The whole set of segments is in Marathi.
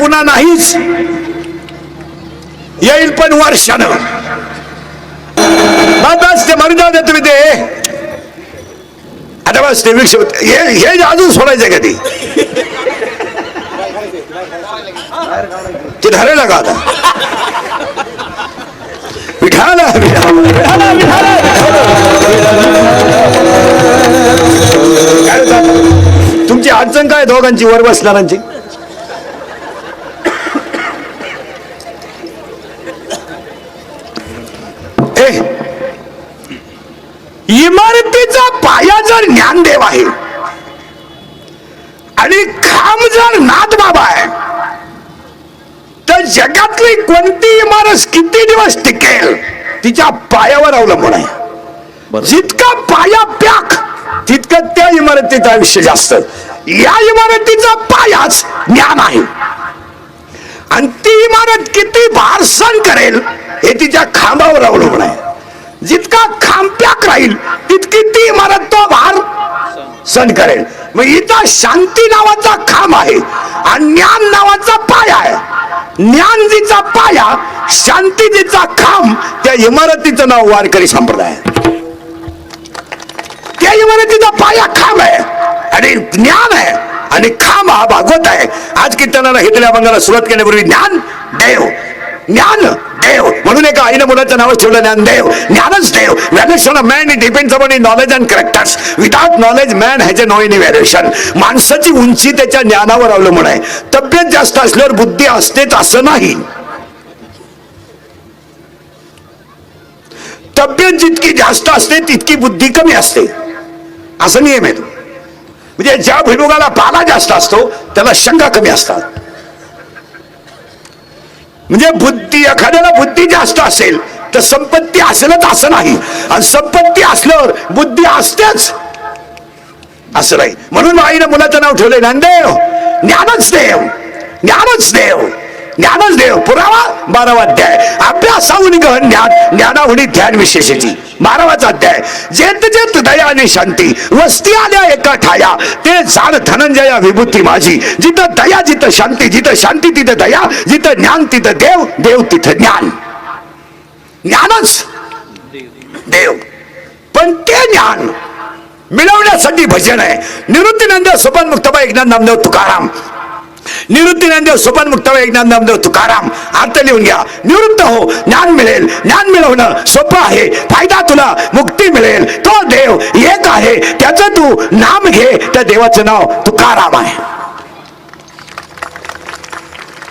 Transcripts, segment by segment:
पुन्हा नाहीच, येईल पण वर्षानं. बस ते मरू जाऊ दे तुम्ही ते. आता बस ते विक्ष हे अजून सोडायचं का ते धरायला का आता. विठाला तुमची अडचण काय दोघांची वर बसणाऱ्यांची. इमारतीचा पाया जर ज्ञानदेव आहे आणि खांब जर नाथबाबा आहे तर जगातली कोणती इमारत किती दिवस टिकेल तिच्या पायावर अवलंबून आहे. जितका पाया पॅक तितकं त्या इमारतीचं आयुष्य जास्त. या इमारतीचा पायाच ज्ञान आहे आणि ती इमारत किती भार सहन करेल हे तिच्या खांबावर अवलंबून आहे. जितका खांब पॅक राहील तितकी ती इमारत तो भार सहन करेल. मग इथं शांती नावाचा खांब आहे आणि ज्ञान नावाचा पाया आहे. ज्ञानजीचा पाया, शांतीजीचा खांब, त्या इमारतीचं नाव वारकरी संप्रदाय. त्या इमारतीचा पाया खांब आहे आणि ज्ञान आहे आणि खांब हा भागवत आहे. आज कीर्तनाला हितल्या अभंगाला सुरुवात करण्यापूर्वी ज्ञान देव, ज्ञान देव म्हणून एका आईने मुलाचं नावच ठेवलं ज्ञानदेव. ज्ञानच देव. Valuation of man depends upon knowledge and characters. Without knowledge man has no any valuation. माणसाची उंची त्याच्या ज्ञानावर अवलंबून आहे. तब्येत जास्त असल्यावर बुद्धी असतेच असं नाही. तब्येत जितकी जास्त असते तितकी बुद्धी कमी असते असं नियम आहे. म्हणजे ज्या भुईमुगाला पाला जास्त असतो त्याला शंका कमी असतात. म्हणजे बुद्धी, एखाद्याला बुद्धी जास्त असेल तर संपत्ती असेलच असं नाही आणि संपत्ती असल्यावर बुद्धी असतेच असं नाही. म्हणून आईने मुलाचं नाव ठेवलंय ज्ञानदेव. ज्ञानच देव, ज्ञानच देव, ज्ञानच देव. पुरावा 12वा अध्याय. अभ्यासाहून गहन ज्ञान, ज्ञानाहुनी ध्यान विशेषाची. 12वाचा अध्याय. जेत जेत दया आणि शांती वस्ती आल्या एका ठाया, ते जाण धनंजया विभूती माझी. जिथं दया जिथं शांती, जिथं शांती तिथं दया, जिथं ज्ञान तिथं देव, देव तिथं ज्ञान. ज्ञानच देव. पण ते ज्ञान मिळवण्यासाठी भजन आहे. निवृत्तीनंद सोपान मुक्ताबाई एकनाथ नामदेव तुकाराम. निवृत्तीनंद सोपान मुक्ताबाई एकनाथ नामदेव तुकाराम. अर्थ लिहून घ्या. निवृत्त हो, ज्ञान मिळेल. ज्ञान मिळवणं सोपं आहे. फायदा तुला मुक्ती मिळेल. तो देव एक आहे, त्याचं तू नाम घे. त्या देवाचं नाव तुकाराम आहे.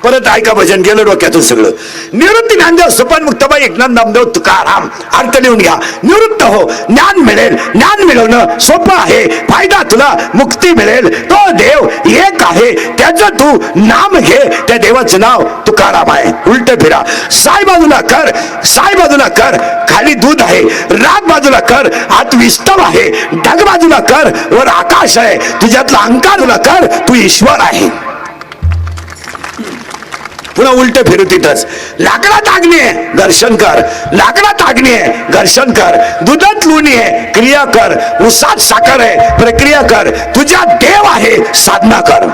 परत ऐका भजन, गेलं डोक्यातून सगळं. निवृत्ती ज्ञानदेव सोपान मुक्ताबाई एकनाथ नामदेव तुकाराम. अर्थ लिहून घ्या. निवृत्त हो, ज्ञान मिळेल. ज्ञान मिळवणं सोपं आहे. फायदा तुला मुक्ती मिळेल. तो देव एक आहे, त्याचं तू नाम घे. त्या देवाचं नाव तुकाराम आहे. उलट फिरा. साई बाजूला कर, साई बाजूला कर, खाली दूध आहे. राग बाजूला कर, आत विस्तव आहे. ढग बाजूला कर, वर आकाश आहे. तुझ्यातला अंकार तुला कर, तू ईश्वर आहे. पुन्हा उलट फिरू तिथंच. लाकडात अग्नी आहे, घर्षण कर. लाकडात अग्नी आहे, घर्षण कर. दुधात लोणी आहे, क्रिया कर. उसात साखर आहे, प्रक्रिया कर. तुझ्या देव आहे, साधना कर.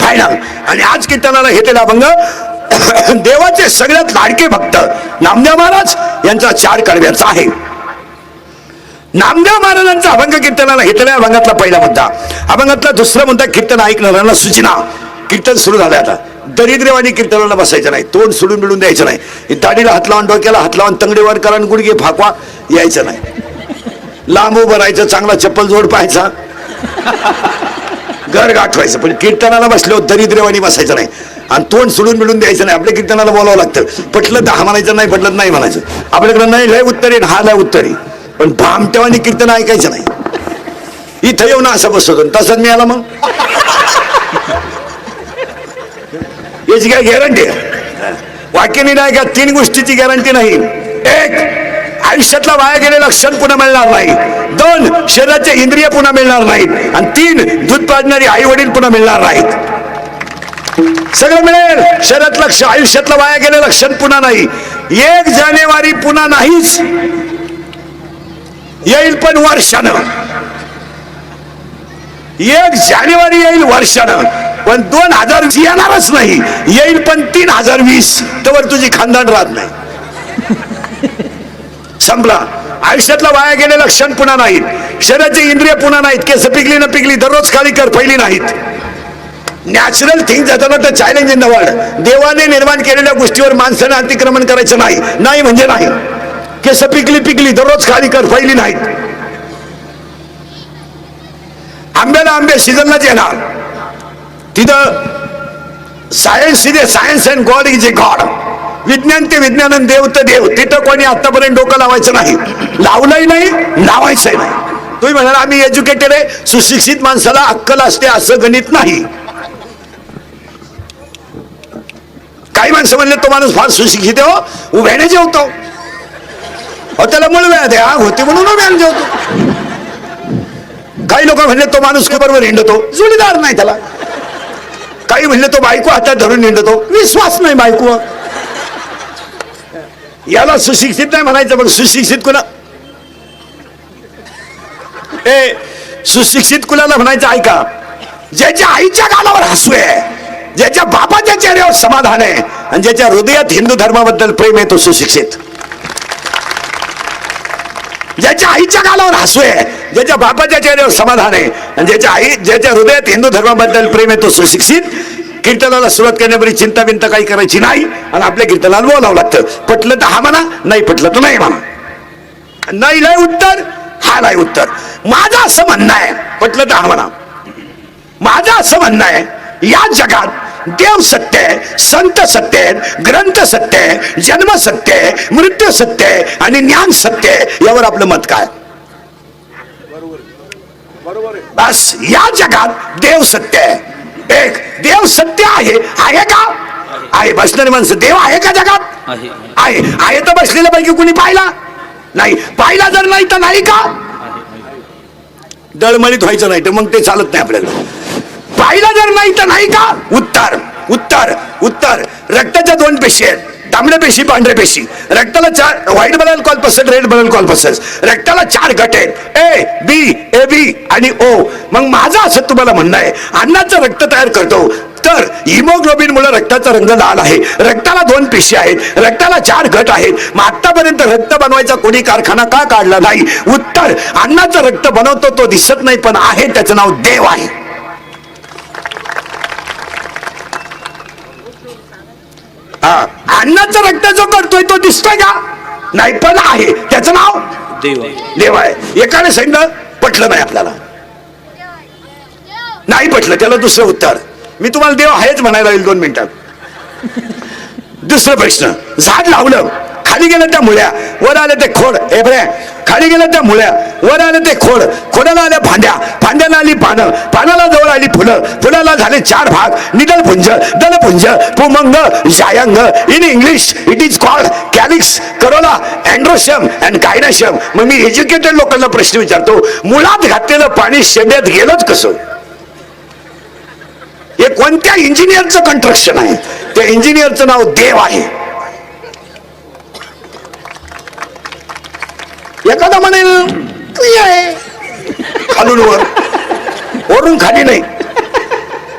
फायनल. आणि आज कीर्तनाला घेतलेला अभंग देवाचे सगळ्यात लाडके भक्त नामदेव महाराज यांचा 4 कडव्याचा आहे. नामदेव महाराजांचा अभंग कीर्तनाला घेतलेल्या अभंगातला पहिला मुद्दा. अभंगातला दुसरा मुद्दा, कीर्तन ऐकणाऱ्यांना सूचना. कीर्तन सुरू झालंय आता. दरिद्रवाणी कीर्तनाला बसायचं नाही. तोंड सोडून मिळून द्यायचं नाही. दाढीला हात लावून, डोक्याला हात लावून, तंगडीवर करा, गुडघे फाकवा यायचं नाही. लांब उभं राहायचं, चांगला चप्पल जोड पाहायचा, घर गाठवायचं. पण कीर्तनाला बसल्यावर दरिद्रवाणी बसायचं नाही आणि तोंड सोडून मिळून द्यायचं नाही. आपल्या कीर्तनाला बोलावं लागतं. पटलं तर हा म्हणायचं, नाही पटलं नाही म्हणायचं. आपल्याकडे नाही लय उत्तरी, हा लय उत्तरी. पण भामटेवानी कीर्तन ऐकायचं नाही. इथं येऊन असं बसतो तसंच मिळाला. मग याची काय गॅरंटी आहे? वाक्याने नाही का 3 गोष्टीची गॅरंटी नाही. 1, आयुष्यातला वाया गेलेला क्षण पुन्हा मिळणार नाही. 2, शरीराचे इंद्रिय पुन्हा मिळणार नाहीत. आणि 3, दूध पाजणारी आई वडील पुन्हा मिळणार नाहीत. सगळं मिळेल. शरीरातलं आयुष्यातला वाया गेलेला क्षण पुन्हा नाही. 1 जानेवारी पुन्हा नाहीच, येईल पण वर्षानं. 1 जानेवारी येईल वर्षानं, पण 2000 येणारच नाही. येईल पण 3020, तर तुझी खानदान राहत नाही. संपला. आयुष्यातला वाया गेलेला क्षण पुन्हा नाहीत. शरीराची इंद्रिय पुन्हा नाहीत. केस पिकली न पिकली दररोज काळी कर पहिली नाहीत. नॅचरल थिंग जातात चॅलेंज इन द वर्ल्ड. देवाने निर्माण केलेल्या गोष्टीवर माणसाने अतिक्रमण करायचं नाही. नाही म्हणजे नाही. केस पिकली दररोज काळी कर पहिली नाहीत. आंब्याला आंबे सीझनलाच येणार. तिथं science is a science and God is a god. विज्ञान ते विज्ञान आणि देव तर देव. तिथं कोणी आतापर्यंत डोकं लावायचं नाही. लावलंही नाही, लावायचंही नाही. तुम्ही म्हणाल आम्ही एज्युकेटेड आहे. सुशिक्षित माणसाला अक्कल असते असं गणित नाही. काही माणसं म्हणले तो माणूस फार सुशिक्षित आहे, हो उभ्याने जेवतो, हो त्याला मुळव्या द्या होते म्हणून उभ्याने जेवतो. काही लोक म्हणले तो माणूस बरोबर हिंडतो, जुळीदार नाही त्याला. काही म्हणले तो बायको हातात धरून हिंडतो, विश्वास नाही बायको. याला सुशिक्षित नाही म्हणायचं. बघ सुशिक्षित कुणा सुशिक्षित कुणाला म्हणायचं ऐका, ज्याच्या आईच्या गालावर हसू आहे, ज्याच्या बापाच्या चेहऱ्यावर समाधान आहे आणि ज्याच्या हृदयात हिंदू धर्माबद्दल प्रेम आहे तो सुशिक्षित. ज्याच्या आईच्या गालावर हसू आहे, ज्याच्या बापाच्या चेहऱ्यावर समाधान आहे आणि ज्याच्या हृदयात हिंदू धर्माबद्दल प्रेम आहे तो सुशिक्षित. कीर्तनाला सुरुवात करण्यापूर्वी चिंता बिंता काही करायची नाही आणि आपल्या कीर्तनाला बोलावं लागतं. पटलं तर हा म्हणा, नाही पटलं तर नाही म्हणा. नाही लय उत्तर, हा नाही उत्तर. माझं असं म्हणणं आहे, पटलं तर हा म्हणा. माझं असं म्हणणं आहे, या जगात देव सत्य आहे, संत सत्य आहेत, ग्रंथ सत्य आहे, जन्म सत्य आहे, मृत्यू सत्य आहे आणि ज्ञान सत्य आहे. यावर आपलं मत काय? बस या जगात देव सत्य आहे. एक देव सत्य आहे. आहे का? आहे. बसणारी माणसं देव आहे का जगात? आहे. आहे तर बसलेल्या पैकी कुणी पाहिला नाही. पाहिला जर नाही तर नाही का? दळमळीत व्हायचं नाही तर मग ते चालत नाही आपल्याला. पाहिला जर नाही तर नाही का? उत्तर उत्तर उत्तर. रक्ताच्या 2 पेशी आहेत, तांबड्या पेशी पांढऱ्या पेशी. रक्ताला 4, white blood corpuscles, red blood corpuscles. रक्ताला 4 गट आहेत, ए बी, ए बी आणि ओ. मग माझं असं तुम्हाला म्हणणं आहे, अन्नाचं रक्त तयार करतो तर हिमोग्लोबिन मुळे रक्ताचा रंग लाल आहे. रक्ताला 2 पेशी आहेत, रक्ताला 4 गट आहेत. मग आतापर्यंत रक्त बनवायचा कोणी कारखाना का काढला नाही? उत्तर, अन्नाचं रक्त बनवतो तो दिसत नाही पण आहे, त्याचं नाव देव आहे. अन्नाचं रक्त जो करतोय तो दिसतोय का? नाही पण आहे, त्याचं नाव देव आहे. एकाने सांगितलं पटलं नाही आपल्याला, नाही पटलं, त्याला दुसरं उत्तर. मी तुम्हाला देव आहेच म्हणायला येईल 2 मिनिटात. दुसरा प्रश्न, झाड लावलं, खाली गेलं त्या मुळ्या, वर आले ते खोड. हे बरे, खाली गेलं त्या मुळ्या, वर आले ते खोड, खोडाला आल्या फांद्या, फांद्याला आली पानं, पानाला जवळ आली फुलं, फुलाला झाले 4 भाग, निदलपुंज, दलपुंज, पुमंग, जायंग. In English it is called calyx, corolla, androecium and gynoecium. मग मी एज्युकेटेड लोकांना प्रश्न विचारतो, मुळात घातलेलं पाणी शेंड्यात गेलंच कसं? हे कोणत्या इंजिनियरचं कंस्ट्रक्शन आहे? त्या इंजिनियरचं नाव देव आहे. एखादा म्हणेल आहे खालून वर, वरून खाली नाही,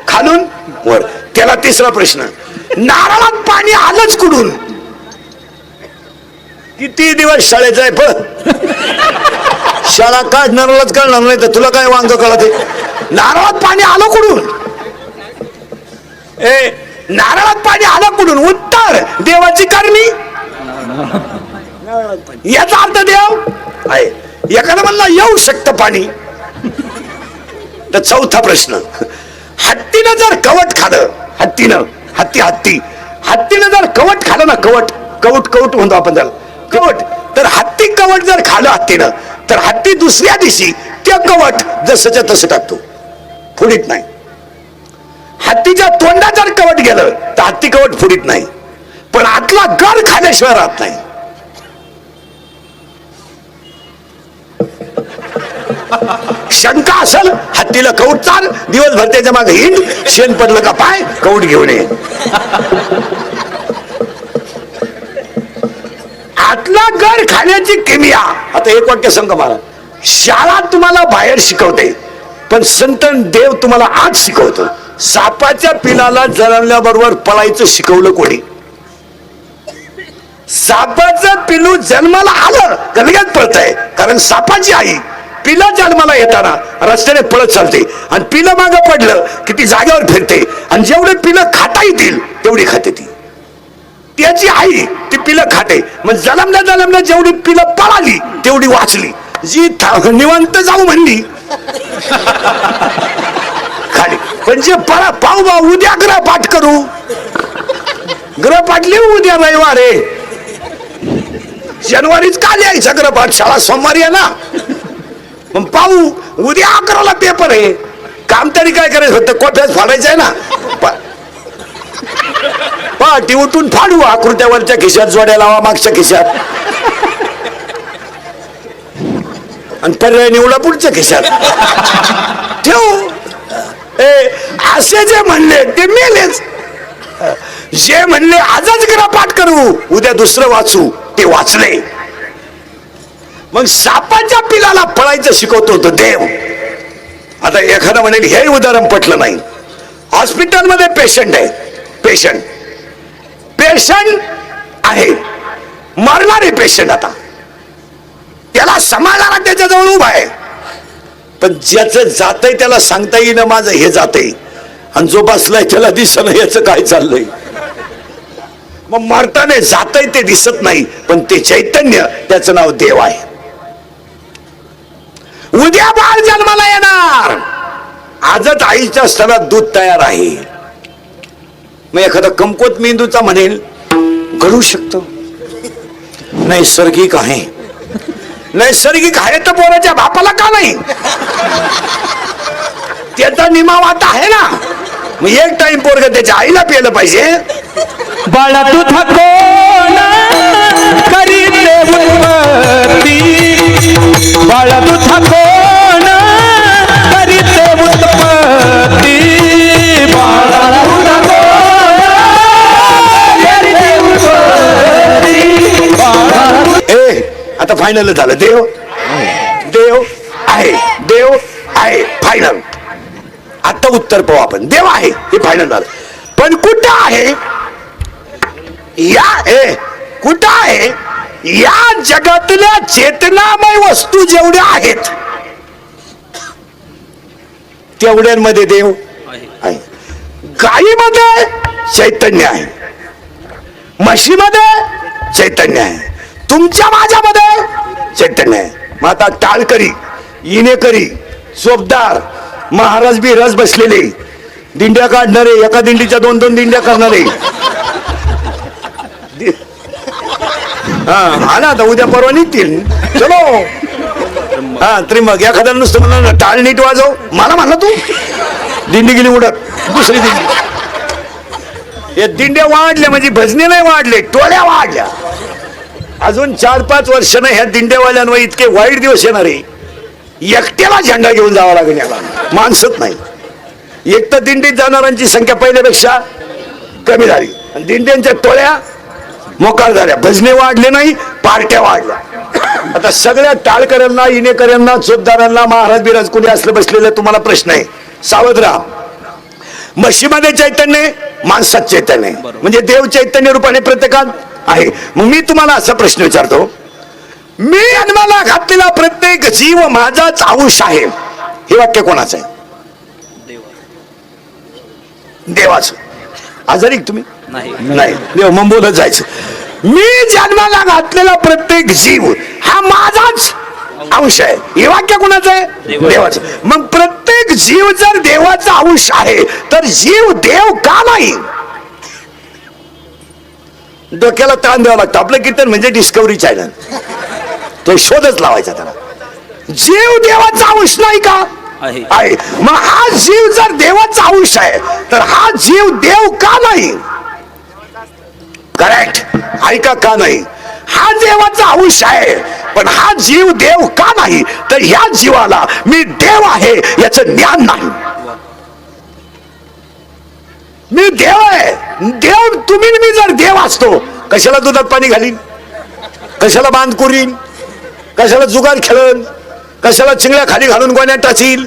खालून वर. त्याला तिसरा प्रश्न, नारळात पाणी आलंच कुठून? किती दिवस शाळेचा आहे पण शाळा काढणारच कळणार नाही तर तुला काय वांग कळत? नारळात पाणी आलं कुठून? नारळात पाणी आलं कुठून? उत्तर, देवाची करणी. याचा अर्थ देव आहे. एखादा म्हणला येऊ शकतं पाणी तर चौथा प्रश्न, हत्तीनं जर कवट खालं, हत्तीनं जर कवट खालं ना, कवट म्हणतो आपण त्याला, कवट. तर हत्ती कवट जर खालं हत्तीनं, तर हत्ती दुसऱ्या दिवशी ते कवट जसंच्या तसं टाकतो, फुडीत नाही. हत्तीच्या तोंडात जर कवट गेलं तर हत्ती कवट फुडीत नाही, पण आतला गर खाल्याशिवाय राहत नाही. शंका असेल, हत्तीला कवट चाल, दिवसभर त्याच्या मागे हिंड, शेण पडलं का पाय कवट घेऊन ये. आतला गर खाण्याची किमिया. आता एक वाक्य सांगा मला, शाळा तुम्हाला बाहेर शिकवते पण संत देव तुम्हाला आज शिकवतो. सापाच्या पिलाला जन्मल्याबरोबर पळायचं शिकवलं कोणी? सापाचं पिलू जन्माला आलं गलग्यात पळतंय, कारण सापाची आई पिला जन्माला येताना रस्त्याने पळत चालते आणि पिलं मागं पडलं की ती जागेवर फिरते आणि जेवढे पिलं खाता येतील तेवढी खाते ती. त्याची आई ती पिलं खाते. मग जन्मल्या जेवढी पिलं पळाली तेवढी वाचली. जी निवांत जाऊ म्हणली खाली. पण जे पळा पाहू बा उद्या ग्रहपाठ करू, ग्रहपाठ लिहू उद्या रविवार आहे, शनिवारीच का लिहायचा ग्रहपाठ? शाळा सोमवारी आहे ना. मग पाहू उद्या 11ला पेपर आहे, काम तरी काय करायचं होतं? कोठ्याच फाडायचं आहे ना. पहाटी उठून फाडू, आकृत्यावरच्या खिशात जोड्या लावा मागच्या खिशात आणि पर्याय निवडा पुढच्या खिशात ठेवू. असे जे म्हणले ते मेलेच. जे म्हणले आजच ग्रहपाठ करू उद्या दुसरं वाचू ते वाचले. मग सापाच्या पिलाला पळायचं शिकवतो होतो देव. आता एखादा म्हणेल हे उदाहरण पटलं नाही. हॉस्पिटलमध्ये पेशंट आहे, पेशंट आहे, मरणारे पेशंट. आता त्याला सांभाळणारा त्याच्याजवळ उभा आहे, पण ज्याचं जातंय त्याला सांगता येईना माझं हे जातंय, आणि जो बसलाय त्याला दिसत नाही याचं काय चाललंय. मग मरताना जातंय ते दिसत नाही, पण ते चैतन्य त्याचं नाव देव आहे. उद्या बाळ जन्माला येणार, आजच आईच्या स्तनात दूध तयार आहे. मग एखादा कमकुवत मेंदूचा म्हणेल घडू शकतो. नैसर्गिक आहे, नैसर्गिक आहे तर पोराच्या बापाला का नाही? त्याचा निमावात आहे ना. मग एक टाइम पोरग त्याच्या आईला प्यायला पाहिजे. बाळा दूध कोण करीते उत्पत्ती, बाळा दूध कोण करीते उत्पत्ती, बाळा दूध कोण करीते उत्पत्ती, ए आता फायनल झालं. देव देव आहे, देव आहे, फायनल. आता उत्तर पाहू आपण. देव आहे हे फायनल झालं, पण कुठं आहे? कुठं आहे? या जगातल्या चेतनामय वस्तू जेवढ्या आहेत तेवढ्यांमध्ये देव आहे. गायीमध्ये चैतन्य आहे, म्हशीमध्ये चैतन्य आहे, तुमच्या माझ्यामध्ये चैतन्य आहे. मग आता टाळकरी, इनेकरी, चोपदार, महाराज बी रस बसलेले, दिंड्या काढणारे, एका दिंडीच्या 2-2 दिंड्या करणारे. हा ना, आता उद्या परवा निघतील. चलो हा त्रिमग. एखाद्या नुसतं म्हणा टाळ नीट वाजव, मला म्हणला तू दिंडी गेली उडत. दुसरी दिंडी, हे दिंड्या वाढल्या म्हणजे भजने नाही वाढले, टोळ्या वाढल्या. अजून 4-5 वर्षानं ह्या दिंड्यावाल्यांवर इतके वाईट दिवस येणार आहे. एकट्याला झेंडा घेऊन जावा लागेल, याला माणसंच नाही. एक तर दिंडीत जाणाऱ्यांची संख्या पहिल्यापेक्षा कमी झाली आणि दिंड्यांच्या टोळ्या मोकार झाल्या. भजने वाढले नाही, पार्ट्या वाढल्या. आता सगळ्या टाळकऱ्यांना, इनेकऱ्यांना, चोपदारांना, महाराज बिराज कोणी असलं बसलेलं तुम्हाला प्रश्न आहे, सावध राहा. म्हशीमध्ये चैतन्य, माणसात चैतन्य, म्हणजे देव चैतन्य रूपाने प्रत्येकात आहे. मग मी तुम्हाला असा प्रश्न विचारतो, मी जन्माला घातलेला प्रत्येक जीव माझाच अंश आहे, हे वाक्य कोणाचं आहे? देवाचं. आजारी तुम्ही नाही, देव मग बोलत जायचं. मी जन्माला घातलेला प्रत्येक जीव हा माझाच अंश आहे, हे वाक्य कोणाचं आहे? देवाचं. मग प्रत्येक जीव जर देवाचा अंश आहे तर जीव देव का नाही? डोक्याला ताण द्यावा लागतं. आपलं कीर्तन म्हणजे डिस्कव्हरी चॅनल, तो शोधच लावायचा त्याला. जीव देवाचा अंश नाही का? आहे. मग हा जीव जर देवाचा अंश आहे तर हा जीव देव का नाही? करेक्ट. ऐका, का नाही? हा देवाचा अंश आहे, पण हा जीव देव का नाही? तर ह्या जीवाला मी देव आहे याचं ज्ञान नाही. मी देव आहे, देव तुम्ही मी जर देव असतो कशाला दुधात पाणी घालीन, कशाला बांध कुरीन, कशाला जुगार खेळन, कशाला चिंगळ्या खाली घालून गोण्यात टाचील,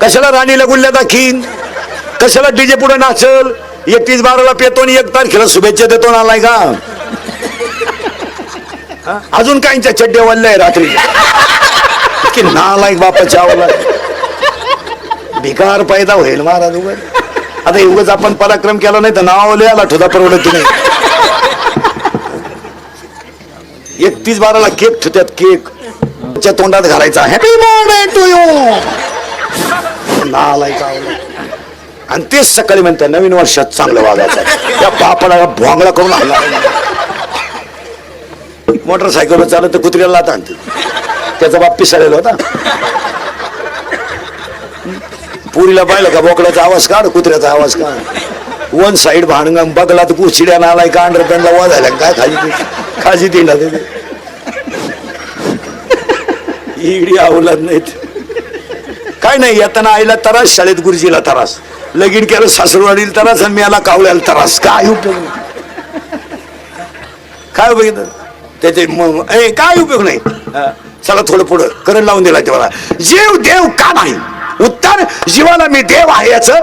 कशाला राणीला गुल्ल्या दाखीन, कशाला डीजे पुढे नाचल, 31/12 पेतो आणि 1 तारखेला शुभेच्छा देतो नालाय का. अजून काहींच्या चड्ड्या वल्ल्या आहे रात्री की नालायक बापाच्या आवला भिकार पैदा होईल महाराज उघड. आता एवढंच आपण पराक्रम केला नाही तर नाव लिहायला ठोदा परवडत नाही. 31/12 केक ठेवतात, केक च्या तोंडात घालायचा, हॅपी बर्थडे टू यू नालायक आवला. आणि तेच सकाळी म्हणतात नवीन वर्षात चांगलं वागायचं. त्या बापाला भोंगळा करून हल्ला. मोटरसायकल चालत तर कुत्र्याला लाथा आणते. त्याचा बाप पिसाळलेला होता. पुरीला पाहिलं का बोकड्याचा आवाज काढ, कुत्र्याचा आवाज काढ. वन साईड भांडगा बघला तर कुशिड्या नालाय का अंडर पॅन्टला वाजायला काय खाजी दिला ते इडी आवलात नाहीत. काय नाही येताना आईला तरास, शाळेत गुरुजीला तरास, लगीन केलं सासरवाडीला तरास आणि मी याला कावल्याला तरास. काय उपयोग काय उपयोग त्याचे काय उपयोग नाही. चला थोडं पुढं करंट लावून दिला तेव्हा. जीव देव का नाही, उत्तर जीवाला मी देव आहे याचं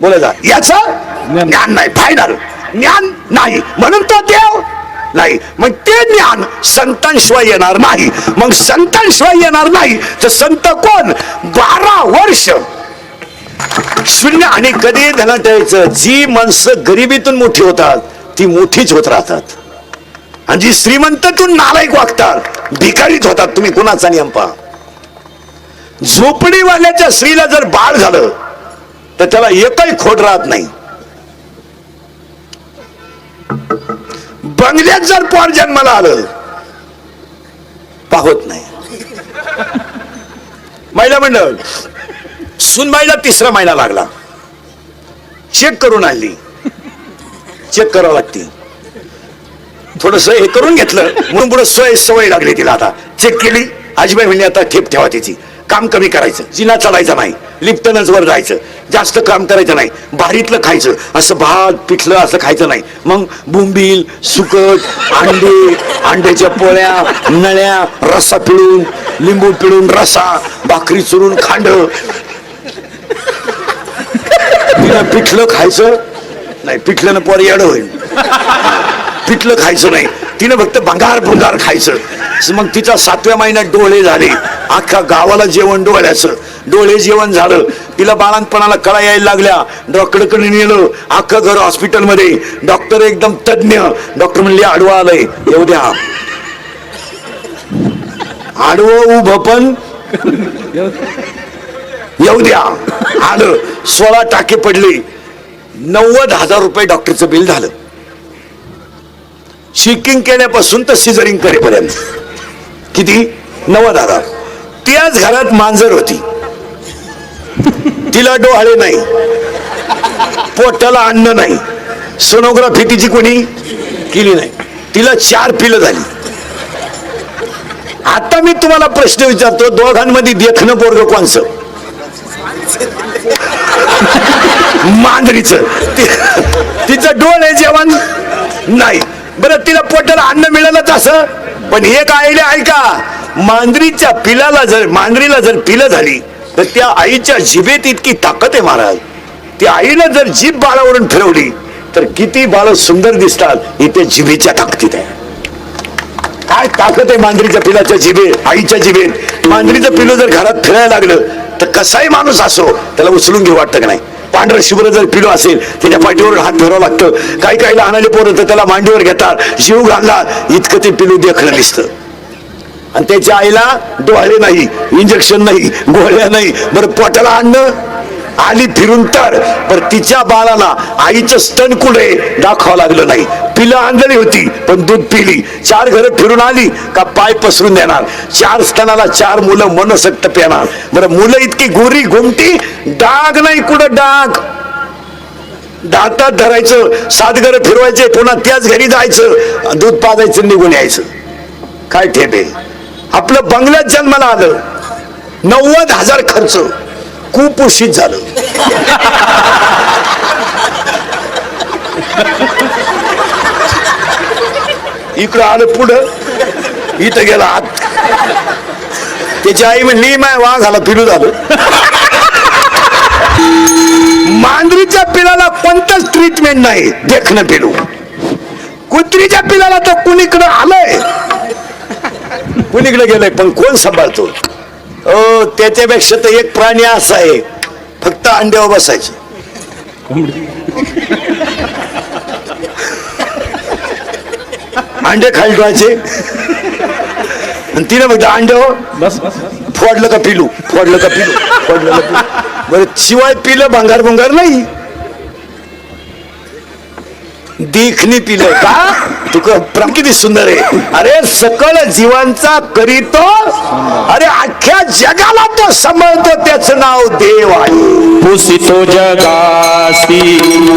बोलायचा, याचं ज्ञान नाही. फायनल ज्ञान नाही म्हणून तो देव नाही. मग ते ज्ञान संतांशिवाय येणार नाही. मग संतांशिवाय येणार नाही तर संत कोण? 12 वर्ष शून्य. आणि कधी धना ठेवायचं. जी माणसं गरिबीतून मोठी होतात ती मोठीच होत राहतात, आणि जी श्रीमंतातून नालायक वागतात भिकारीच होतात. तुम्ही कुणाचा नियम पहा. झोपडीवाल्याच्या स्त्रीला जर बाळ झालं तर त्याला एकही खोट राहत नाही. बंगल्यात जर पोर जन्माला आलं पाहत नाही. महिला मंडळ सुनबाईला 3रा महिना लागला, चेक करून आणली. चेक करावं लागते, थोडस हे करून घेतलं म्हणून पुढे सवय लागली तिला. आता चेक केली, आजीबाई म्हणली आता ठेप ठेवा तिची, काम कमी करायचं, जिना चढायचं नाही, लिफ्टनच वर जायचं, जास्त काम करायचं नाही, भारीतलं खायचं, असं भात पिठलं असं खायचं नाही. मग बोंबील, सुकट, अंडे, अंड्याच्या पोळ्या, नळ्या, रस्सा पिळून, लिंबू पिळून रसा, भाकरी चुरून खांड. तिला पिठलं खायचं नाही, पिठल्यानं पोर येडं होईल. पिठलं खायचं नाही, तिनं फक्त भंगार खायचं. मग तिच्या 7व्या महिन्यात डोळे झाले, अख्खा गावाला जेवण डोळ्याचं. डोळे जेवण झालं, तिला बाळांपणाला कळा यायला लागल्या. डॉक्टरकडे नेलं, अख्खं घर हॉस्पिटलमध्ये. डॉक्टर एकदम तज्ञ. डॉक्टर म्हणले आडवं आलंय, येऊ द्या. आडवं उभं पण येऊ द्या. आलं, 16 टाके पडले, 90,000 रुपये डॉक्टरचं बिल झालं. चेकिंग केल्यापासून तर सिझरिंग करेपर्यंत किती? 90,000. त्याच घरात मांजर होती, तिला डोहाळे नाही, पोटाला अन्न नाही, सोनोग्राफी तिची कोणी केली नाही, तिला 4 पिलं झाली. आता मी तुम्हाला प्रश्न विचारतो, दोघांमध्ये देखणं पोरग कोणचं? मांजरीचं. तिचं डोळे जेवण नाही. बरं तिला पोटाला अन्न मिळालंच असं, पण एक आईला ऐका, मांजरीच्या पिलाला जर मांजरीला जर पिलं झाली तर त्या आईच्या जिभेत इतकी ताकद आहे महाराज. त्या आईनं जर जीभ बाळावरून फिरवली तर किती बाळ सुंदर दिसतात. इथे जिभेच्या ताकदीत आहे. काय ताकद आहे मांजरीच्या पिलाच्या जिभेत, आईच्या जिभेत. मांजरीचं पिलू जर घरात फिरायला लागलं तर कसाही माणूस असो त्याला उचलून घेऊ वाटतं का नाही. पांढरं शुभ्र जर पिलो असेल त्याच्या पाठीवर हात फिरवावं लागतं. काही लहानाले पोरं तर त्याला मांडीवर घेतात, जीव घालला इतकं ते पिलू देखणं दिसतं. आणि त्याच्या आईला डोळे नाही, इंजेक्शन नाही, गोळ्या नाही. बरं पोटाला अन्न आली फिरून तर बरं तिच्या बाळाला आईचं स्तन कुठे दाखवावं लागलं नाही. पिलं आणलेली होती पण दूध पिली. 4 घरं फिरून आली का पाय पसरून देणार. 4 स्तनाला 4 मुलं मनसक्त पेणार. बरं मुलं इतकी गोरी घुमटी, डाग नाही कुठं डाग. दातात धरायचं, 7 घरं फिरवायचे, पुन्हा त्याच घरी जायचं, दूध पाजायचं, निघून यायचं. काय ठेपे. आपलं बंगल्यात जन्माला आलं, 90,000 खर्च, कुपोषित झालं. इकडं आलं पुढं, इथं गेला आत. त्याची आई म्हणली माय वाघाला फिरू झालं. पिलाचंच ट्रीटमेंट नाही, देखणं पिलू. कुत्रीच्या पिलाला तर कुणीकडे आलंय, कुणीकडे गेलंय, पण कोण सांभाळतो? हो, त्याच्यापेक्षा तर एक प्राणी असा आहे, फक्त अंड्यावर बसायचे. अंडे खाली ठेवायचे आणि तिने बघा अंड्यावर बस फोडलं का पिलू, फोडलं का पिलू, फोडलं का पिलू. बरं, शिवाय पिलं भंगार भंगार नाही, देखणी पिलंय का? तुका प्रम किती सुंदर आहे. अरे सकल जीवांचा करीतो, अरे अख्ख्या जगाला तो सांभाळतो, त्याचं नाव देव आहे. पुसितो जगासी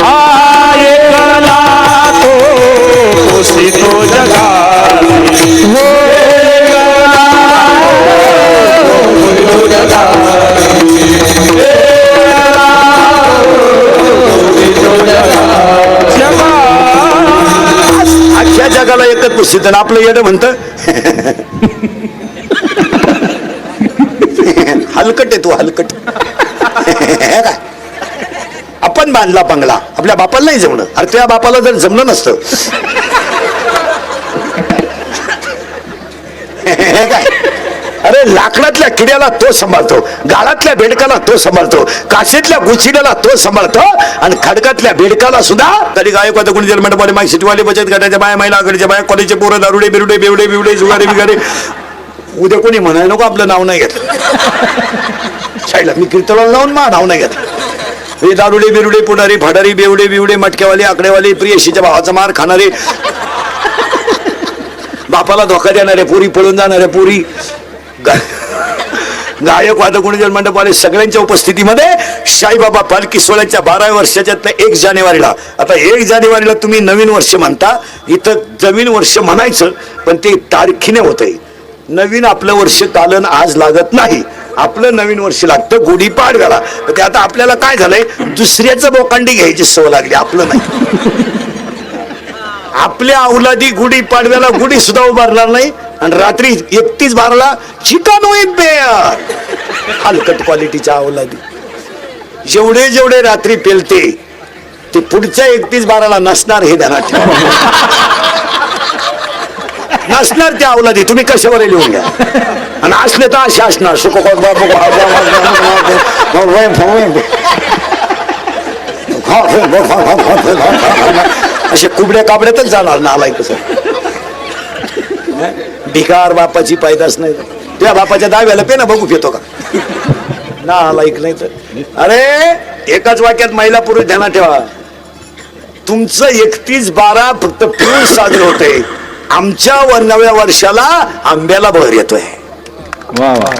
ऐकला तो, पुसितो जगासी अख्ख्या जगाला एकच पुस्तित, आपलं येणं म्हणतं हलकट आहे तू, हलकट. आपण बांधला बंगला, आपल्या बापाला नाही जमलं. अरे त्या बापाला जर जमलं नसतं काय, अरे लाकडातल्या किड्याला तो सांभाळतो, गाळातल्या बेडकाला तो सांभाळतो, काशीतल्या गुचिड्याला तो सांभाळतो, आणि खडकातल्या बेडकाला सुद्धा. तरी गायकवाद कोणी जन्म मंडपाने माय सिटीवाले बचत गटाच्या बाया, महिला आघाडीच्या बाया, कॉलेजचे पोरं, दारुडे बिरुडे बेवडे बिवडे जुगारे बिगारे. उद्या कोणी म्हणाय नको आपलं नाव नाही घेत, शाळेला मी कीर्तनाला जाऊन मा नाव नाही घेत. हे दारुडे बिरुडे पुढारी फाडारी बेवडे बिवडे मटक्यावाले आकडेवाले, प्रियशीच्या भावाचा मार खाणारे, बापाला धोका देणारे पुरी, पळून जाणाऱ्या पुरी, गायक वादक गुणजन मंडपाले सगळ्यांच्या उपस्थितीमध्ये साईबाबा पालखी सोहळ्याच्या 12व्या वर्षाच्या 1 जानेवारीला. आता 1 जानेवारीला तुम्ही नवीन वर्ष म्हणता, इथं नवीन वर्ष म्हणायचं पण ते तारखीने होतंय. नवीन आपलं वर्ष कालन आज लागत नाही, आपलं नवीन वर्ष लागतं गुढीपाडव्याला. ते आता आपल्याला काय झालंय, दुसऱ्याचं बोकांडी घ्यायची सवय लागली, आपलं नाही. आपल्या अवलादी गुढी पाडव्याला गुढी सुद्धा उभारणार नाही, आणि रात्री 31/12ला चिकन विथ बेअर. हलकट क्वालिटीच्या अवलादी जेवढे जेवढे रात्री पेलते ते पुढच्या 31/12ला नसणार, हे ध्यानात ठेवा. नसणार त्या अवलादी, तुम्ही कशावर लिहून घ्या. आणि असले तर असे असणार, असे कुबड्या काबड्यातच जाणार ना. आलाय कसं भिकार बापाची पैदास नाही, तुझ्या बापाच्या दाव्याला पे ना बघू येतो का ना. आलायक नाही तर. अरे एकाच वाक्यात महिला पुरुष ध्यानात ठेवा, तुमचं 31/12 फक्त पिऊन साजरं होतंय, आमच्या नव्या वर्षाला आंब्याला बहर येतोय. वा वा.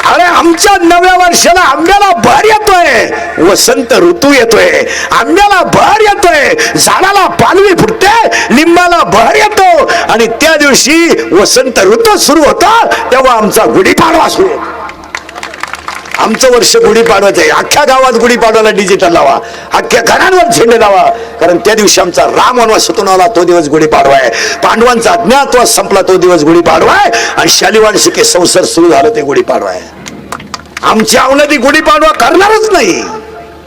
अरे आमच्या नव्या वर्षाला आंब्याला बहर येतोय, वसंत ऋतू येतोय, आंब्याला बहर येतोय, झाडाला पालवी फुटते, लिंबाला बहर येतो, आणि त्या दिवशी वसंत ऋतू सुरू होता तेव्हा आमचा गुढीपाडवा सुरू होतो. आमचं वर्ष गुढीपाडवाचं आहे. अख्ख्या गावात गुढीपाडवाला डिजिटल लावा, अख्ख्या घरांवर झेंडे लावा, कारण त्या दिवशी आमचा राम वनवासातून आला तो दिवस गुढीपाडवा आहे, पांडवांचा अज्ञातवास संपला तो दिवस गुढीपाडवा आहे, आणि शालिवान शिके संसार सुरू झालं ते गुढीपाडवा आहे. आमच्या अवलादी गुढीपाडवा करणारच नाही,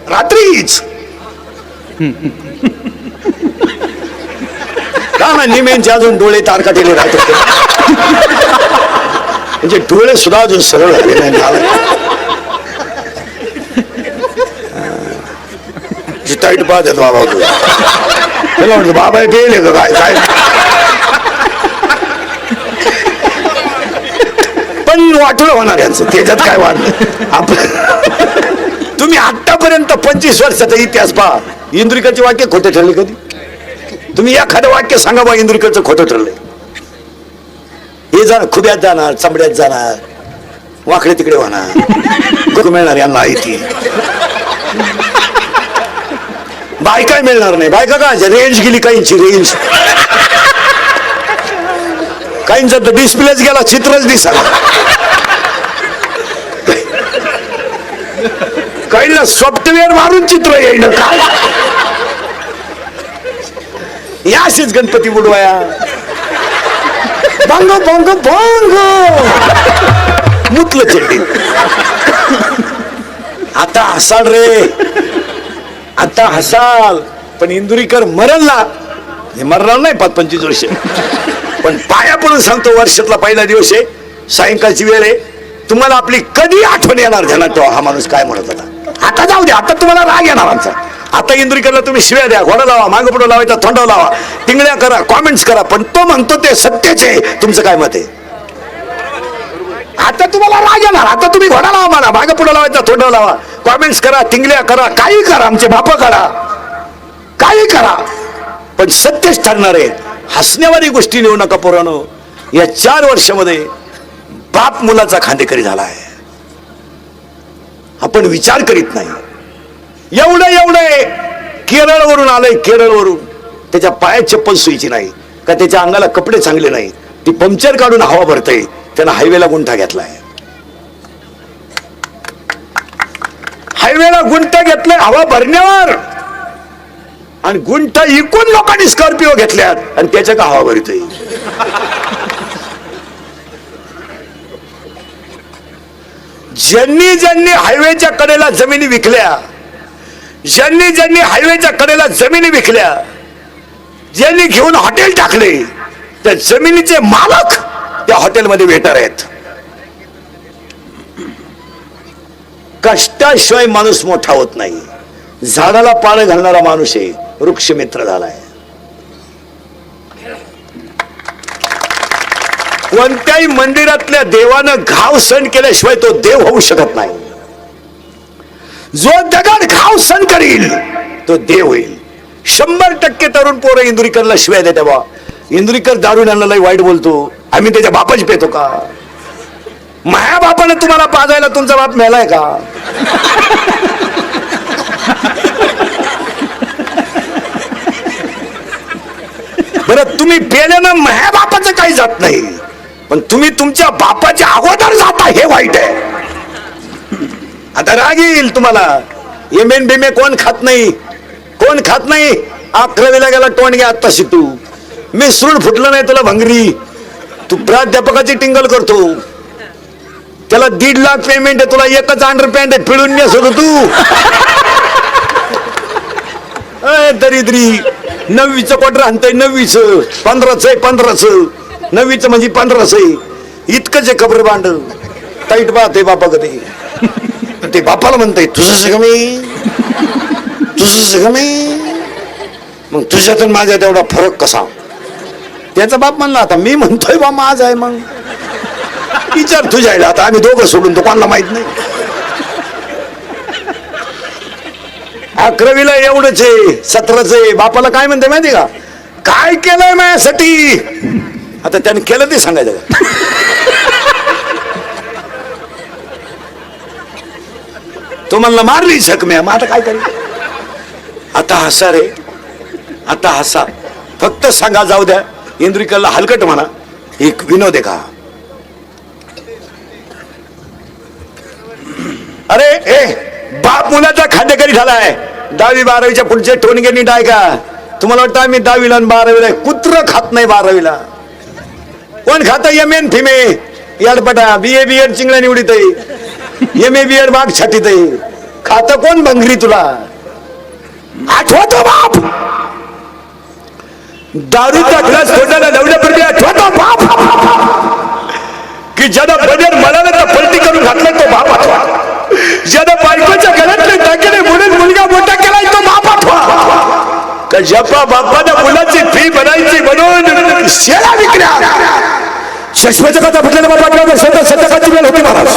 रात्रीच. का ना निमेंचे अजून डोळे तारकाटेले राहत होते, म्हणजे डोळे सुद्धा अजून सरळ झाले नाही. टाईट पाहत बाबा, त्याला म्हणतो बाबा पेले का काय काय. पण वाटलं होणार यांचं, त्याच्यात काय वाटलं आपलं. तुम्ही आतापर्यंत 25 वर्षाचा इतिहास पहा, इंद्रिकाचे वाक्य खोटे ठरले कधी? तुम्ही एखादं वाक्य सांगा बा इंद्रिकाचं खोटं ठरलंय. हे जाणार खुब्यात जाणार, चमड्यात जाणार, वाकडे तिकडे होणार, मिळणार यांना माहिती. बायका मिळणार नाही, बायका का रेंज गेली, काहींची रेंज, काहींचा तर डिस्प्लेच गेला, चित्रच दिसला, काहींना सॉफ्टवेअर मारून चित्र येईल. काय या असेच गणपती बुडवाया, बांग बांग बांग मुतलं चड्डी. आता हसाल रे, आता हसाल पण इंदुरीकर मरल ना, हे मरणार नाही 25 वर्ष, पण पाया पडून सांगतो वर्षातला पहिला दिवस आहे, सायंकाळची वेळ आहे, तुम्हाला आपली कधी आठवण येणार ध्यानात ठेवा हा माणूस काय म्हणत होता. आता जाऊ दे, आता तुम्हाला राग येणार आमचा. आता इंदुरीकरला तुम्ही शिव्या द्या, घोडा लावा, मागं पुढं लावायचा, थोंडा लावा, टिंगड्या करा, कॉमेंट्स करा, पण तो म्हणतो ते सत्यच आहे. तुमचं काय मत आहे? आता तुम्हाला राग येणार. आता तुम्ही घोडा लावा, म्हणा, मागं पुढं लावायचा, थोंडा लावा, कॉमेंट्स करा, टिंगड्या करा, काही करा, आमचे बाप करा, काही करा, पण सत्यच ठरणार आहे. हसण्यावारी गोष्टी लिहू नका पोरांनो. या 4 वर्षामध्ये बाप मुलाचा खांदेकरी झाला आहे. आपण विचार करीत नाही. एवढं केरळवरून आलंय, केरळवरून त्याच्या पायात चप्पल सुईची नाही का, त्याच्या अंगाला कपडे चांगले नाही, ती पंक्चर काढून हवा भरतय, त्यानं हायवेला गुंठा घेतलाय. हायवेला गुंठा घेतलाय हवा भरण्यावर, आणि गुंठा इकून लोकांनी स्कॉर्पिओ घेतल्यात आणि त्याच्या का हवा भरतोय. ज्यांनी हायवेच्या कडेला जमिनी विकल्या, ज्यांनी हायवेच्या कडेला जमिनी विकल्या, ज्यांनी घेऊन हॉटेल टाकले, त्या जमिनीचे मालक त्या हॉटेलमध्ये वेटर आहेत. कष्टाशिवाय माणूस मोठा होत नाही. झाडाला पाळं घालणारा माणूस आहे, वृक्षमित्र झालाय. कोणत्याही मंदिरातल्या देवानं घाव सण केल्याशिवाय तो देव होऊ शकत नाही. जो दगड घाव सण करील तो देव होईल. 100% तरुण पोरं इंदुरीकरला शिवाय देते बा. इंदुरीकर दारू आणला वाईट बोलतो, आम्ही त्याच्या बापाची पेतो का? माया बापाने तुम्हाला पाजायला तुमचा बाप मेलाय का? बरं, तुम्ही पेल्यानं माया बापाचं काही जात नाही, पण तुम्ही तुमच्या बापाच्या अगोदर जाता हे वाईट आहे. आता राग येईल तुम्हाला. एमेन बेमे कोण खात नाही, कोण खात नाही. 11वीला गेला टोणग्या आत्ताशी तू. मी सूड फुटलं नाही तुला भंगरी. तू प्राध्यापकाची टिंगल करतो, त्याला 1.5 लाख पेमेंट आहे, तुला एकच अंडरपॅन्ट आहे, पिळून नेस होतो तू. दरिद्री 9वीचं क्वार्टर आणतंय, 9वीचं 15चं आहे, 15चं 9वीचं म्हणजे 15चं आहे. इतकंच आहे कबर बांड टाईट पाहते बापा कधी. ते बापाला म्हणताय तुझं सगळं मी, तुझं सगळं मी, मग तुझ्यातून माझ्या तेवढा फरक कसा? त्याचा बाप म्हणला आता मी म्हणतोय बा माझ आहे, मग विचार तुझ्या आईला. आता आम्ही दोघं सोडून तो कोणाला माहित नाही. 11वीला एवढंच आहे, 17चं आहे. बापाला काय म्हणते माहिती का? काय केलंय माझ्यासाठी? आता त्याने केलं ते सांगायचं का? तो म्हणला मारली झकम्या, मग आता काय करेल? आता हसा रे, आता हसा. फक्त सांगा, जाऊ द्या इंद्रिकरला हलकट म्हणा. एक विनोद आहे का? अरे ए बाप मुलाचा खांदेकरी झालाय. 10वी 12वीच्या पुढचे टोनगे नीट आहे का? तुम्हाला वाटतं आम्ही 10वीला आणि 12वीला? कुत्र खात नाही 12वीला. कोण खात? एम.ए. फिमे याडपटा, BA BEd चिंगळ्या निवडीत आहे, MA BEd माग छातीत आहे. खात कोण भंगरी तुला? आठवतो बाप दारूचा ग्लास तोंडाला लावल्यापूर्वी आठवतो बाप की ज्याला बनेर मळाला तर पलटी करून घातलाय तो बाप आठवा. ज्याला बायकोच्या घरातले दागिने म्हणून मुलगा मोठा केलाय तो बाप आठवा. का ज्यापा बापानं मुलाची फी भरायची म्हणून शेळा विकल्या. शाश्वत कथा फुटलेल्या बाबा शतकाची वेळ होती महाराज.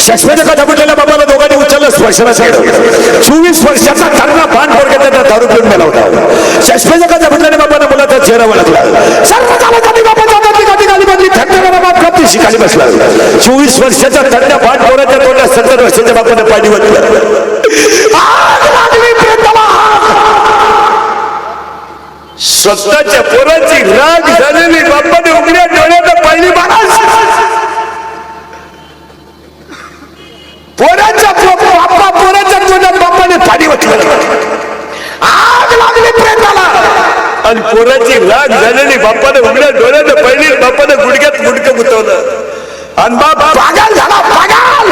शाश्वत कथा फुटलेल्या बाबाला दोघांनी उचललं स्पर्शाला केलं. 24 वर्षाचा तरुणा बाण पोरग्याचा दारू पिऊन मेला होता. शाश्वत कथा फुटलेल्या बाबाला मुलाचा चेहरा वळखला. सर्व झालं कधी बाबाच्या गादी गादी बदली थकलेला बाप कधी शिकाली बसला. 24 वर्षाचा तरुणा बाण पोराच्या तोंडात 70 वर्षाच्या बापाने पाणी वतलं. स्वतःच्या पोराची राग झालेली बापाने उघड्या डोळ्यात पहिली महाराज. पोराच्या पोराच्या तोंडात बापाने पाणी वतलं. आग लागली प्रेताला. आणि पोराची राग झालेली बापाने उघड्या डोळ्यात पहिली बापाने गुडघ्यात गुडकं गुतवलं. आणि बाप पागल झाला, पागल.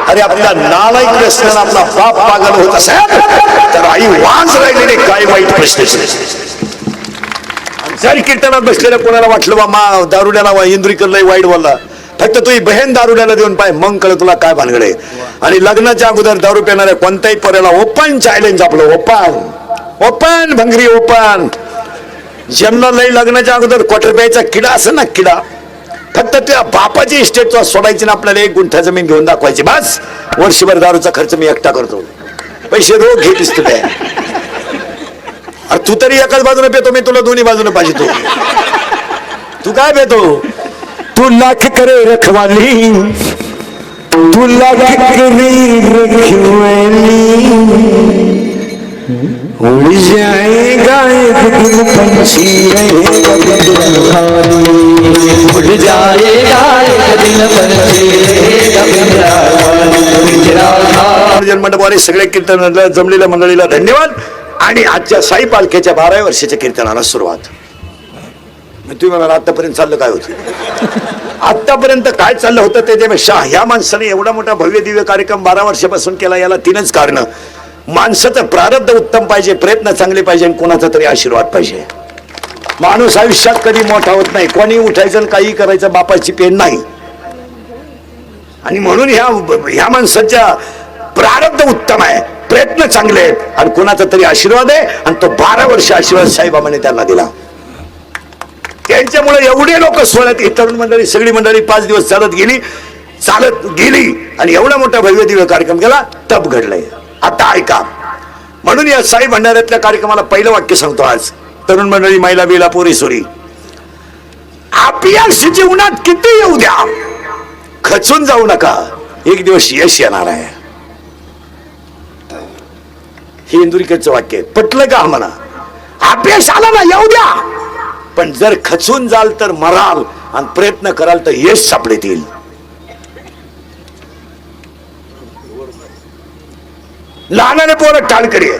अरे आपला नालायक व्यसनानं आपला बाप पागल होत असेल तर आई वाज राहिलेले काय वाईट प्रश्न. जर कीर्तनात बसलेल्या कोणाला वाटलं बा मा दारुड्याला इंद्रिकरला वाईट बोलला, फक्त तुझी बहीण दारुड्याला देऊन पाय, मग कळ तुला काय भानगड आहे. आणि लग्नाच्या अगोदर दारू पिणाऱ्या कोणत्याही पोऱ्याला ओपन चॅलेंज आपलं, ओपन ओपन भंगरी ओपन. ज्यांना लई लग्नाच्या अगोदर क्वार्टर प्यायचा किडा असं ना किडा, फक्त त्या बापाची इस्टेट सोडायची ना आपल्याला 1 गुंठा जमीन घेऊन दाखवायची, बस वर्षभर दारूचा खर्च मी एकटा करतो, पैसे रोग घेतीस तू काय. अरे तू तरी एकाच बाजूने पेतो, मी तुला दोन्ही बाजूने पाहिजे. तू काय पेतो? तू लाख करे रखवाली, तू लाख करे रखवाली, उड़ जाएगा एक दिन पंछी रहेगा बिन खाली, उड़ जाएगा एक दिन पंछी रहेगा बिन मंडपाने सगळे कीर्तन जमलेल्या मंडळीला धन्यवाद. आणि आजच्या साई पालखीच्या 12व्या वर्षाच्या कीर्तनाला सुरुवात. तुम्ही म्हणाल आतापर्यंत चाललं काय होतं? आतापर्यंत काय चाललं होतं त्याच्यापेक्षा ह्या माणसाने एवढा मोठा भव्य दिव्य कार्यक्रम 12 वर्षापासून केला. याला 3च कारण. माणसाचं प्रारब्ध उत्तम पाहिजे, प्रयत्न चांगले पाहिजे, आणि कोणाचा तरी आशीर्वाद पाहिजे. माणूस आयुष्यात कधी मोठा होत नाही, कोणी उठायचं आणि काही करायचं बापाची पेन नाही. आणि म्हणून ह्या माणसाच्या प्रारब्ध उत्तम आहे, प्रयत्न चांगले आहेत, आणि कोणाचा तरी आशीर्वाद आहे. आणि तो 12 वर्ष आशीर्वाद साईबाबांनी त्यांना दिला. त्यांच्यामुळे एवढे लोक सोहळ्यात, ही तरुण मंडळी सगळी मंडळी 5 दिवस चालत गेली आणि एवढा मोठा भव्य दिव्य कार्यक्रम केला. तप घडलंय. आता ऐका. म्हणून या साई भंडाऱ्यातल्या कार्यक्रमाला पहिलं वाक्य सांगतो आज. तरुण मंडळी, महिला बिला, पोरी सोरी, आपल्या जीवनात किती येऊ द्या, खचून जाऊ नका, एक दिवस यश येणार आहे. हे इंदुरीकरचं वाक्य आहे. पटलं का म्हणा? अपयश आला ना येऊ द्या, पण जर खचून जाल तर मराल, आणि प्रयत्न कराल तर यश सापडेतील. लहानाने पोरं टाळकरी आहे,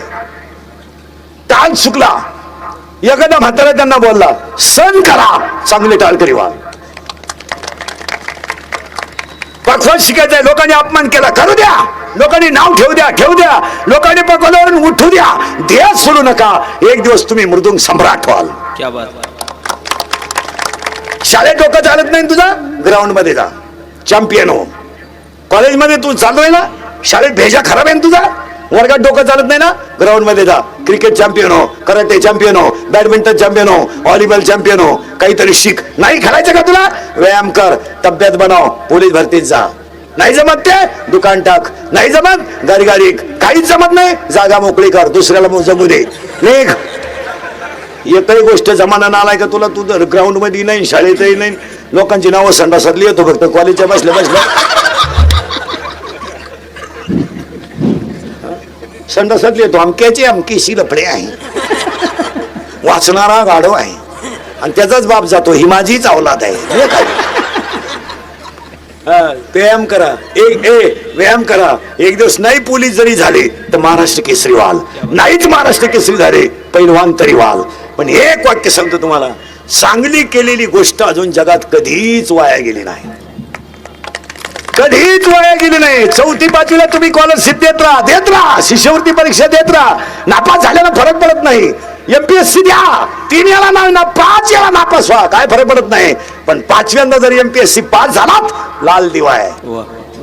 टाळ चुकला, एखादा म्हातारा त्यांना बोलला सण करा, चांगले टाळकरी व्हा. पखवाज शिकायचंय, लोकांनी अपमान केला, करू द्या. लोकांनी नाव ठेवू द्या. लोकांनी पकवल्यावरून उठू द्या. ध्येय सोडू नका. एक दिवस तुम्ही मृदुंग सम्राट व्हाल. क्या बात. शाळेत डोकं चालत नाही तुझा, ग्राउंड मध्ये जा, चॅम्पियन हो. कॉलेजमध्ये तू चालतोय ना, शाळेत भेजा खराब आहे ना तुझा, वर्गात डोकं चालत नाही ना, ग्राउंड मध्ये जा, क्रिकेट चॅम्पियन हो, कराटे चॅम्पियन हो, बॅडमिंटन चॅम्पियन हो, व्हॉलीबॉल चॅम्पियन हो. काहीतरी शिक. नाही खेळायचं का तुला? व्यायाम कर, तब्येत बनव, पोलीस भरतीत जा. नाही जमत ते दुकान टाक. नाही जमत गाडी काहीच जमत नाही, जागा मोकळी कर, दुसऱ्याला जमू दे, निघ. एकही गोष्ट जमाना आलाय का तुला? तू जर ग्राउंड मध्ये नाही, शाळेतही नाही, लोकांची नावं संडासातली येतो फक्त, कॉलेजच्या बसल्या संडासातली येतो. अमकीशी लफडे आहे, वाचणारा गाढव आहे, आणि त्याचाच बाप जातो, ही माझीच औलाद आहे. व्यायाम करा, व्यायाम करा. एक दिवस नाही पोलीस जरी झाले तर महाराष्ट्र केसरी व्हाल, नाहीच महाराष्ट्र केसरी झाले पैलवान तरी व्हाल. पण एक वाक्य सांगतो तुम्हाला, चांगली केलेली गोष्ट अजून जगात कधीच वाया गेली नाही, कधीच वाया गेली नाही. 4थी 5वीला तुम्ही स्कॉलरशिप देत राहा, शिष्यवृत्ती परीक्षा देत राहा, नापास झाल्याला फरक पडत नाही. एमपीएससी द्या, 3 वेळा नाही ना 5 वेळा नापास व्हा, काय फरक पडत नाही. पण 5व्यांदा जर एमपीएससी पास झालात, लाल दिवा आहे,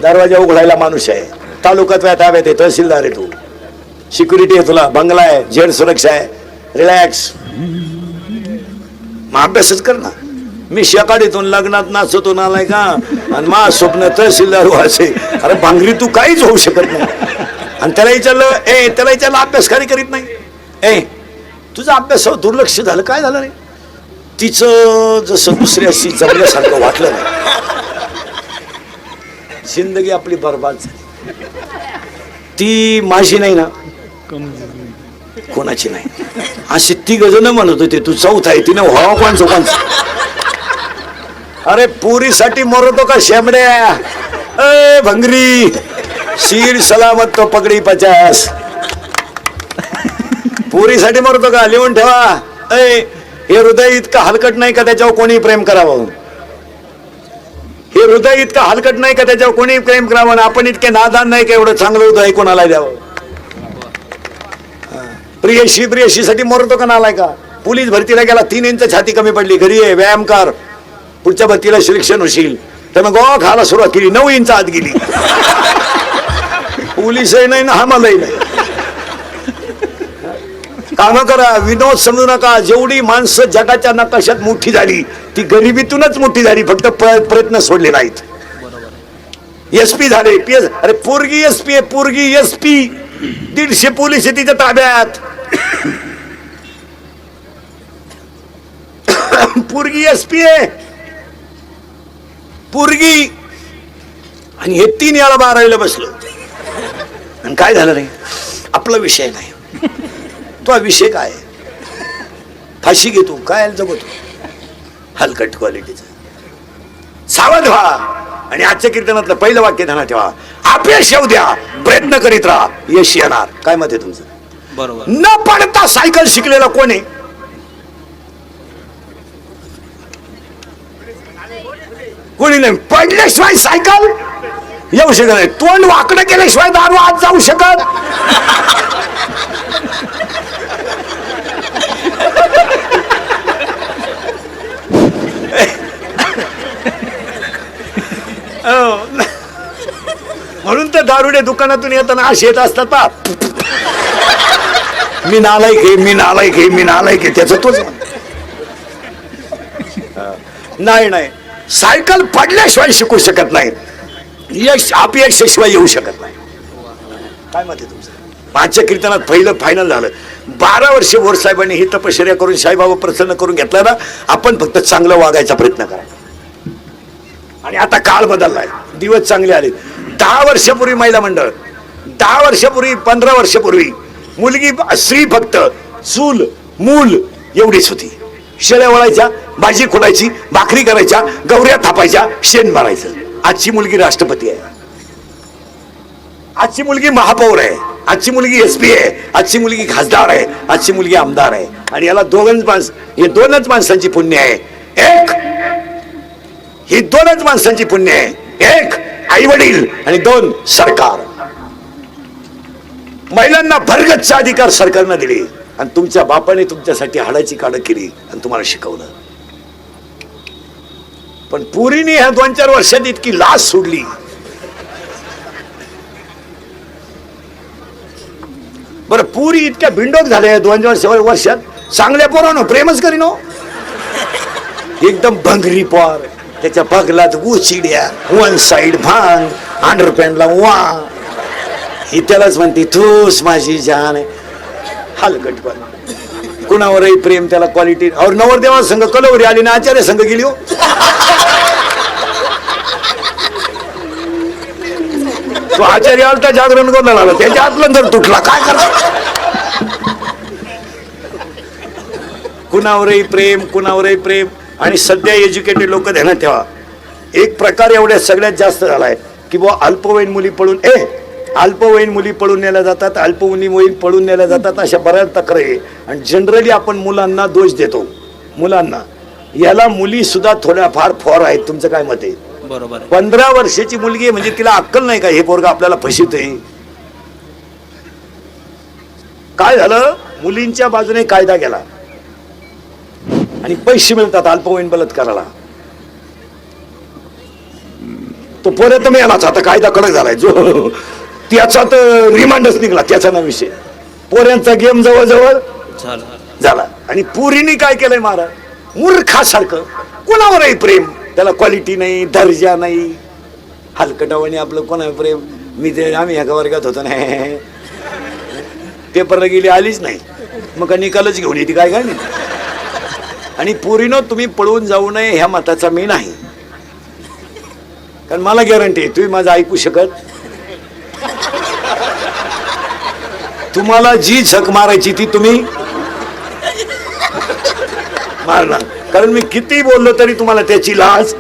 दरवाजा उघडायला माणूस आहे. तालुक्यात ताब्यात आहे, तहसीलदार आहे, तू सिक्युरिटी आहे, तुला बंगला आहे, जेल सुरक्षा आहे, रिलॅक्स. मग अभ्यासच कर ना. मी शेकाडीतून लग्नात नाचतो नालाय का, आणि मा स्वप्न तहसीलदार व्हायचे. अरे भांगरी तू काहीच होऊ शकत नाही. आणि त्याला विचारलं अभ्यास काही करीत नाही. तुझा अभ्यास दुर्लक्ष झालं, काय झालं रे? तिचं जसं दुसऱ्याशी जमल्यासारखं वाटलं नाही, जिंदगी आपली बरबाद झाली. ती माझी नाही ना, कोणाची नाही, अशी 3 जण म्हणत होते तू 4था आहे, तिने व्हावा कोण. अरे पुरीसाठी मरतो का शेमड्या? भंगरी शीर सलामत तो पगडी 50. पुरीसाठी मरतो का? लिहून ठेवा. हे हृदय इतकं हलकट नाही का त्याच्यावर कोणी प्रेम करावं. हे हृदय इतकं हलकट नाही का त्याच्यावर कोणी प्रेम करावं आणि आपण इतके नादान नाही का एवढं चांगलं हृदय कोणाला द्यावं. प्रियशी प्रियशीसाठी मरतो का नालाय का. पोलीस भरतीला गेला 3 इंच छाती कमी पडली, घरी आहे व्यायाम कर, पुढच्या भरतीला सिलेक्शन होशील. तर मग खायला सुरुवात केली, 9 इंच आत गेली. पोलीसही नाही ना आम्हालाही नाही. काम करा, विनोद समजू नका. जेवढी माणसं जगाच्या नकाशात मोठी झाली ती गरिबीतूनच मोठी झाली, फक्त प्रयत्न सोडले नाहीत. एसपी झाले, पीएस. अरे पोरगी एसपी आहे, पोरगी एसपी. 150 पोलीस आहे तिच्या ताब्यात. पोरगी एसपी आहे, पोरगी. आणि हे 3 वेळा 12वीला बसलो. आणि काय झालं रे, आपला विषय नाही. तो विषय काय, फाशी घेतो काय जगतो, हलकट क्वालिटीचा. सावध व्हा. आणि आजच्या कीर्तनातलं पहिलं वाक्य ध्यानात ठेवा, अपयश येऊ द्या, प्रयत्न करीत राहा, यश येणार. काय मत आहे तुमचं? बरोबर. न पडता सायकल शिकलेला कोण आहे? कोणी नाही. पडल्याशिवाय सायकल येऊ शकत नाही. तोंड वाकडं केल्याशिवाय दारू आत जाऊ शकत. म्हणून तर दारुडे दुकानातून येताना असे येत असतात, मी नालायक आहे, मी नालायक आहे, मी नालायक आहे. त्याचं तोच नाही. नाही, सायकल पडल्याशिवाय शिकू शकत नाही, यश अपयशाशिवाय येऊ शकत नाही. काय मत आहे तुमचं? 5च्या कीर्तनात पहिलं फायनल झालं. 12 वर्ष भोर साहेबांनी ही तपश्चर्या करून साईबाबा प्रसन्न करून घेतला ना. आपण फक्त चांगलं वागायचा प्रयत्न करायचा. आणि आता काळ बदललाय, दिवस चांगले आले. 10 वर्षापूर्वी महिला मंडळ, 10 वर्षापूर्वी 15 वर्षापूर्वी मुलगी स्त्री फक्त चूल मूल एवढीच होती. शेळ्या वळायच्या, भाजी खोलायची, भाकरी करायच्या, गौऱ्या थापायच्या, शेण मारायचं. आजची मुलगी राष्ट्रपती आहे, आजची मुलगी महापौर आहे, आजची मुलगी एसपी आहे, आजची मुलगी खासदार आहे, आजची मुलगी आमदार आहे. आणि याला हे 2च माणसांची पुण्य आहे. ही 2च माणसांची पुण्य आहे. 1 आई वडील आणि 2 सरकार. महिलांना भरगच्च अधिकार सरकारनं दिले आणि तुमच्या बापाने तुमच्यासाठी हाडाची काढ केली आणि तुम्हाला शिकवलं. पण पुरीने ह्या 2-4 वर्षात इतकी लाज सोडली. बरं, पुरी इतक्या भिंडोक झाल्या 2 वर्षात. चांगल्या पोरानो प्रेमच करीनो. एकदम भंगरी पोर, त्याच्या बगलात गुचिड्या, 1 साइड भांग, अंडरपॅन्टला वा. ही त्यालाच म्हणते तूच माझी जान आहे. हलकट पण कुणावरही प्रेम, त्याला क्वालिटी. और नवरदेवा संघ कलवरी आली ना, आचार्य संघ गेली हो. तो आचार्य आलता जागरण करून आला, त्याच्या आतलं जर तुटला काय करणार. कुणावरही प्रेम, कुणावरही प्रेम. आणि सध्या एज्युकेटेड लोक ध्यानात ठेवा, एक प्रकार एवढ्या सगळ्यात जास्त झालाय की बुवा अल्पवयीन मुली पळून अल्पवयीन मुली पळून नेल्या जातात, अल्पवयीन पळून नेल्या जातात, अशा बऱ्याच तक्रारी. आणि जनरली आपण मुलांना दोष देतो. मुलांना, याला मुली सुद्धा थोड्याफार फॉर आहेत. तुमचं काय मत आहे? बरोबर. 15 वर्षाची मुलगी आहे म्हणजे तिला अक्कल नाही का, हे पोरगा आपल्याला फसवतोय. काय झालं, मुलींच्या बाजूने कायदा गेला आणि पैसे मिळतात अल्पवयीन बलात्काराला. तो परत मिळालाच. आता कायदा कडक झालाय, जो त्याचा तर रिमांडच निघाला, त्याचा ना विषय. पोऱ्यांचा गेम जवळजवळ झाला. आणि पुरीने काय केलंय महाराज, मूर्खासारखं कोणावरही प्रेम, त्याला क्वालिटी नाही, दर्जा नाही. हलकटावाने आपलं कोणावर प्रेम. आम्ही एका वर्गात होतो ना, पेपरला गेली आलीच नाही, मग निकालच घेऊन येते काय नाही. आणि पुरीनो तुम्ही पळून जाऊ नये ह्या मताचा मी नाही, कारण मला गॅरंटी आहे तुम्ही माझं ऐकू शकत. तुम्हाला जी झक मारायची ती तुम्ही मारणार, कारण मी किती बोललो तरी तुम्हाला त्याची लाज